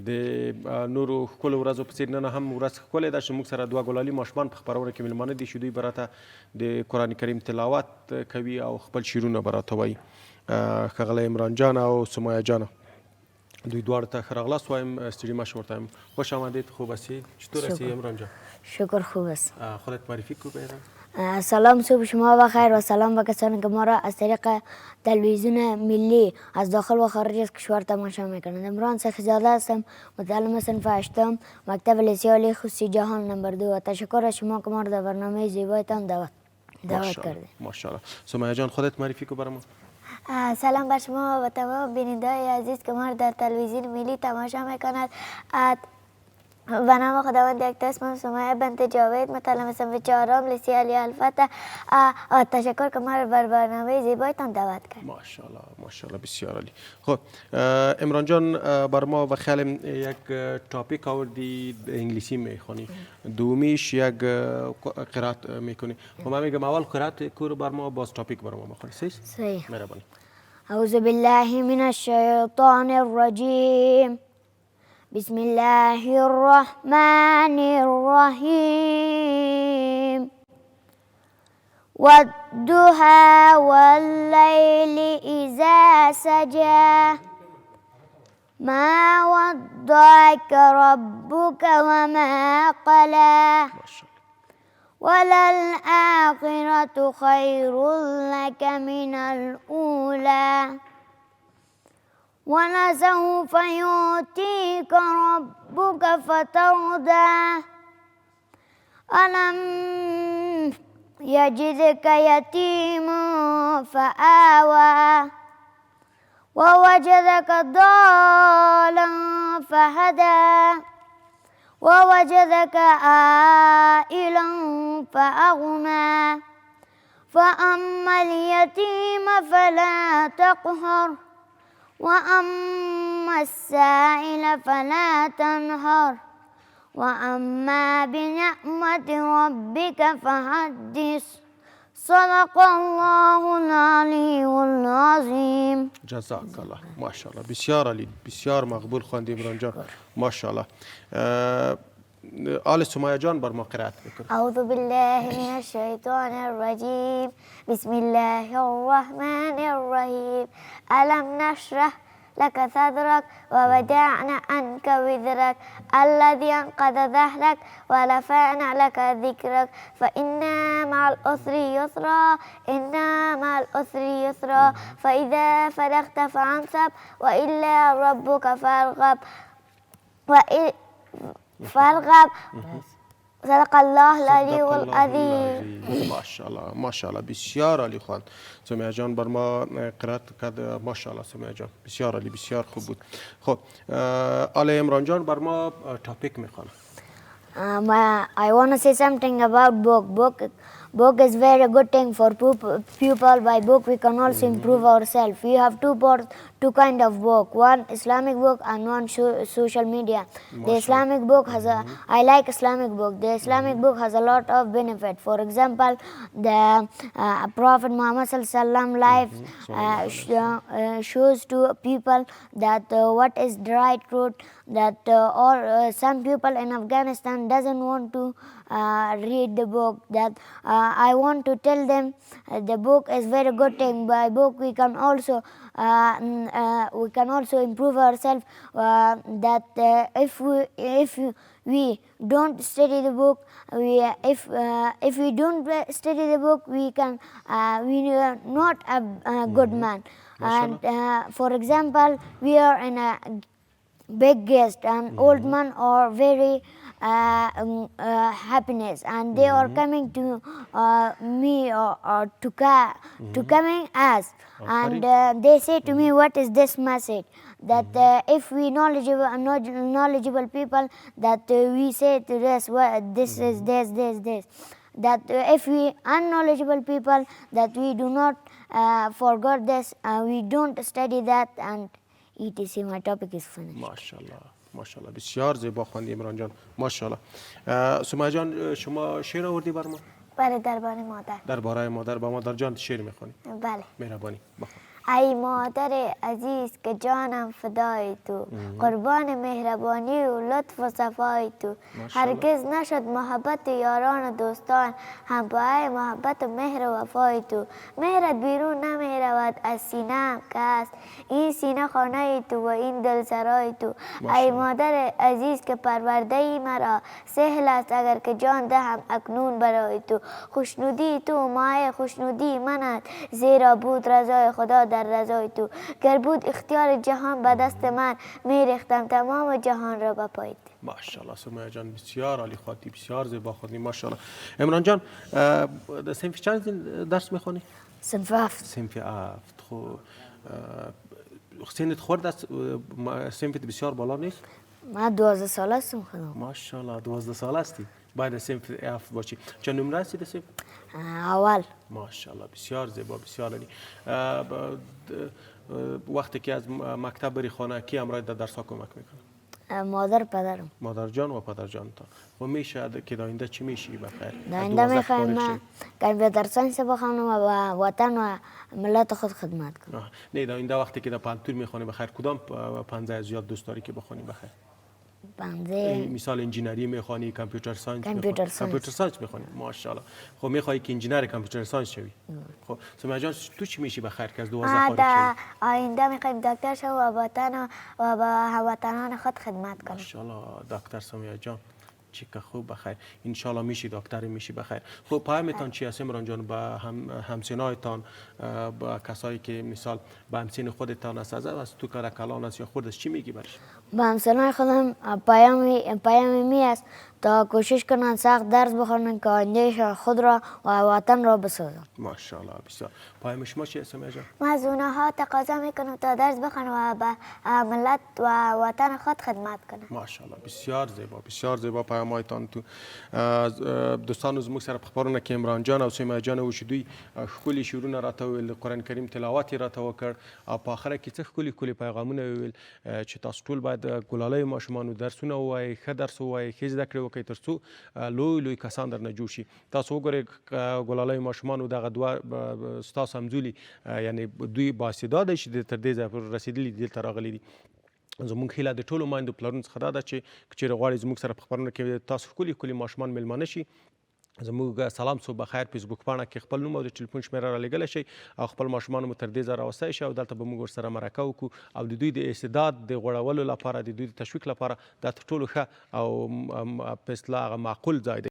د نورو ښکلو ورځو په څېر نن هم ورځ ښکلې ده چې موږ سره دوه ګلالي ماشومان په خپرونه کې مېلمانه دي چې دوی به راته د قرآن کریم تلاوت کوي او خپل شعرونه به راته وایي. ښاغلی عمران جان او سمیه جانه دوی دواړو ته ښه راغلاست وایم. ستړي مه شو ورته وایم خوش آمدید. خوب هستی؟ چطور هستی عمران جان؟ شکر خوب است. خودت معرفی کو بیرم. سلام، صبح شما بخیر و سلام به کسانی که ما را از طریق تلویزیون ملی از داخل و خارج از کشور تماشا میکنند. عمران سخیزاده هستم، متعلم صنف هشتم مکتب لیسه خصوصی جهان نمبر 2 و تشکر از شما که ما را در برنامه زیبایتان دعوت کردید. ماشاءالله. سمیه جان خودت معرفی کو برام. سلام بر شما و تمام بیننده‌های عزیز که ما را در تلویزیون ملی تماشا میکند. به نام خداوند یکتا اسمم سمیه بنت جاوید، متعلم صنف چهارم لیسه علی الفتح. تشکر که ما را بر برنامه زیبایتان دعوت کرد. ماشاءالله ماشاءالله بسیار عالی. خب عمران جان بر ما و خیال یک تاپیک آوردی انگلیسی میخونی، دومیش یک قرائت میکنی. خب من میگم اول قرائت کور بر ما باز تاپیک بر ما میخونی. صحیح. مهربانی. اعوذ بالله من الشیطان الرجیم. بسم الله الرحمن الرحيم. والضحى والليل إذا سجى ما ودعك ربك وما قلى وللآخرة خير لك من الأولى ولسوف يؤتيك ربك فترضى ألم يجدك يتيما فآوى ووجدك ضالا فهدى ووجدك عائلا فأغنى فأما اليتيم فلا تقهر وأما السائل فلا تنهر وأما بنعمة ربك فحدث. صدق الله العلی العظیم. جزاک الله. ماشاءالله بسیار عالی، بسیار مقبول خواندی عمران جان. ماشاءالله. آل سمیه جان بر ما قرائت بکن. اعوذ بالله من الشیطان الرجیم. بسم الله الرحمن الرحیم. الم نشرح لك صدرك ووضعنا عنك وزرك الذي أنقض ظهرك ورفعنا لك ذكرك فإن مع العسر يسرا إن مع العسر يسرا فإذا فرغت فانصب وإلى ربك فارغب. صدق الله العلی العظیم. ماشاءالله ماشاءالله بسیار عالی خواند سمیه جان بر ما قرائت کرد. ماشاءالله سمیه جان بسیار عالی، بسیار خوب بود. خب آل عمران جان بر ما تاپیک میخوانه. I want to say something about book is very good thing for people. By book we can also improve ourselves. We have two kind of book, one Islamic book and one social media. The Islamic book has I like Islamic book. The Islamic book has a lot of benefit. For example, the Prophet Muhammad sallallahu life shows to people that what is the right route, that some people in Afghanistan doesn't want to read the book. That I want to tell them the book is very good thing. By book we can also improve ourselves. That if we don't study the book, if we don't study the book, we are not a good man. And for example, we are in a big guest and old man are very happiness and they are coming to me or to coming us and they say to me, what is this message? That if we knowledgeable people, that we say to this, this is this. That if we unknowledgeable people, that we do not forget this, we don't study that, and etc. My topic is finished. ماشاءالله ماشاءالله بسیار زیبا خواندی عمران جان. ماشاءالله. سمیه جان شما شعر آوردی بر ما؟ بله درباره مادر. درباره مادر. با مادر جان شعر میخونی؟ بله. مهربانی بخون. ای مادر عزیز که جانم فدای تو، قربان مهربانی و لطف و صفای تو. هرگز نشد محبت یاران و دوستان هم پای محبت و مهر و وفای تو. مهرت بیرون نمی رود از سینه‌ام که است، این سینه خانه تو و این دل سرای تو. ای مادر عزیز که پرورده ای مرا، سهل است اگر که جان دهم اکنون برای تو. خوشنودی تو مایه خوشنودی منت، زیرا بود رضای خدا در رضای تو. گر بود اختیار جهان به دست من، میریختم تمام جهان را به پای تو. ماشاءالله سمیه جان بسیار عالی خواندی، بسیار زیبا خواندی ماشاءالله. عمران جان در صنف چند درس میخوانی؟ صنف 7. صنف 7. خب سنت خورد است، صنفت بسیار بالا نیست؟ من 12 ساله هستم خانم. ماشاءالله 12 ساله هستی، باید صنف 7 باشی. چند نمره هستی در صنف؟ اول. ماشاءالله بسیار زیبا، بسیار عالی. وقتی که از مکتب بری خانه کی همراه در درس ها کمک میکنه؟ مادر پدرم. مادر جان و پدر جان تا. و میشه که داینده چی میشی بخیر؟ داینده میخوایم من کامپیوتر ساینس بخوانم و به وطن و ملت خود خدمت کنم. نه داینده وقتی که در پانتور میخوانی بخیر کدام پنزه از زیاد دوست داری که بخوانی بخیر؟ مثال انجینری میخوانی، کامپیوتر ساینس کامپیوتر ساینس میخوانی. ماشاءالله. خب میخوای که انجینر کامپیوتر ساینس شوی. خب سمیه جان تو چی میشی بخیر که از 12 خارج شوی؟ آینده میخوایم دکتر شوم و وطن و به هموطنان خود خدمت کنم. ماشاءالله دکتر سمیه جان چی که خوب بخیر، ان شاء میشی دکتر میشی بخیر. خب پیامتان چی است عمران جان به همسنایتان، با کسایی که مثال به همسن خودتان است، از تو کار کلان است یا خودت چی میگی برش؟ به همسنای خودم پیامی می است تا کوشش کنند سخت درس بخوانند که آینده خود را و وطن را بسازند. ماشاءالله بسیار. پیام شما چی است سمیه جان؟ من از اونها تقاضا میکنم تا درس بخوانم و به ملت و وطن خود خدمت کنم. ماشاءالله بسیار زیبا، بسیار زیبا پیامایتان تو. دوستان از مو سره پخبرونه که عمران جان او سمیه جان او شدوی خولي شعرونه راته ویل، قرآن کریم تلاوت راته وکړ او په اخره کې څه ښکلي پیغامونه ویل چې تاسو ټول باید ګلالۍ ماشومانو درسونه ووایئ، ښه درس ووایئ، ښې زده کړې وکړئ تر څو لوی کسان درنه جوړ شي. تاسو وګورئ ګلالۍ ماشومانو دغه دوه ستاسو همزولي یعنی دوی بااستعداده چې تر دې ځایه رسېدلي دي، دلته راغلي دي. زموږ هیله د ټولو میندو پلرونو څخه دا ده چې چیرې غواړئ زموږ سره په خپرونه کې تاسو ښکلي ماشومان میلمانه شي، زموږ سلام صبح بخیر فیسبوک پاڼه کې خپل نوم او د ټلیفون شمیره را لېږلی شئ او خپل ماشومان مو تر دې ځایه راوستی شئ او دلته به موږ ورسره مرکه وکړو او د دوی د استعداد د غوړولو لپاره، د دوی د تشویق لپاره دا تر ټولو ښه او په اصطلاح هغه معقول ځای دی.